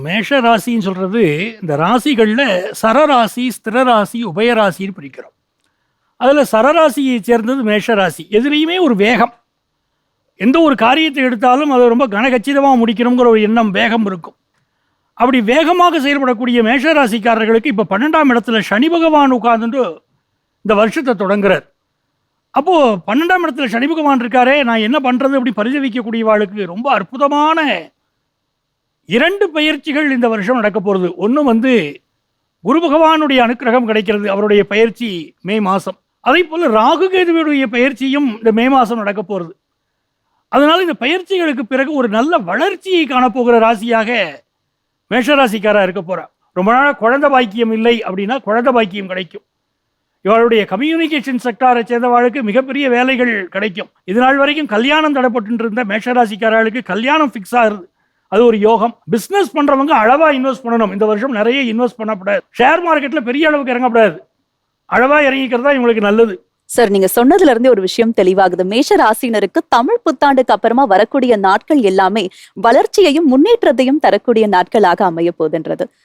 மேஷ ராசின்னு சொல்றது இந்த ராசிகள்ல சரராசி, ஸ்திரராசி, உபயராசின்னு பிரிக்கிறோம். அதுல சரராசியை சேர்ந்தது மேஷ ராசி. எதுலேயுமே ஒரு வேகம், எந்த ஒரு காரியத்தை எடுத்தாலும் அதை ரொம்ப கனகச்சிதமாக முடிக்கணுங்கிற ஒரு எண்ணம், வேகம் இருக்கும். அப்படி வேகமாக செயல்படக்கூடிய மேஷராசிக்காரர்களுக்கு இப்போ 12ஆம் இடத்துல சனி பகவான் உட்கார்ந்துட்டு இந்த வருஷத்தை தொடங்குறார். அப்போது 12ஆம் இடத்துல சனி பகவான் இருக்காரே, நான் என்ன பண்ணுறது அப்படி பரிதவிக்கக்கூடியவாளுக்கு ரொம்ப அற்புதமான 2 பயிற்சிகள் இந்த வருஷம் நடக்க போகிறது. ஒன்று குரு பகவானுடைய அனுக்கிரகம் கிடைக்கிறது, அவருடைய பயிற்சி மே மாதம். அதே போல் ராகு கேதுவுடைய பயிற்சியும் இந்த மே மாதம் நடக்க போகிறது. அதனால் இந்த பயிற்சிகளுக்கு பிறகு ஒரு நல்ல வளர்ச்சியை காணப்போகிற ராசியாக மேஷராசிக்காரா இருக்க போறா. ரொம்ப நாள் குழந்தை பாக்கியம் இல்லை அப்படின்னா குழந்தை பாக்கியம் கிடைக்கும். இவளுடைய கம்யூனிகேஷன் செக்டாரை சேர்ந்தவாளுக்கு மிகப்பெரிய வேலைகள் கிடைக்கும். இது நாள் வரைக்கும் கல்யாணம் தடைப்பட்டு இருந்த மேஷராசிக்காரர்களுக்கு கல்யாணம் ஃபிக்ஸ் ஆகுது, அது ஒரு யோகம். பிஸ்னஸ் பண்றவங்க அளவா இன்வெஸ்ட் பண்ணணும். இந்த வருஷம் நிறைய இன்வெஸ்ட் பண்ணக்கூடாது. ஷேர் மார்க்கெட்ல பெரிய அளவுக்கு இறங்கக்கூடாது, அளவா இறங்கிக்கிறதா இவங்களுக்கு நல்லது. சார், நீங்க சொன்னதுல இருந்து ஒரு விஷயம் தெளிவாகுது. மேஷ ராசினருக்கு தமிழ் புத்தாண்டுக்கு அப்புறமா வரக்கூடிய நாட்கள் எல்லாமே வளர்ச்சியையும் முன்னேற்றத்தையும் தரக்கூடிய நாட்களாக அமைய போதுன்றது.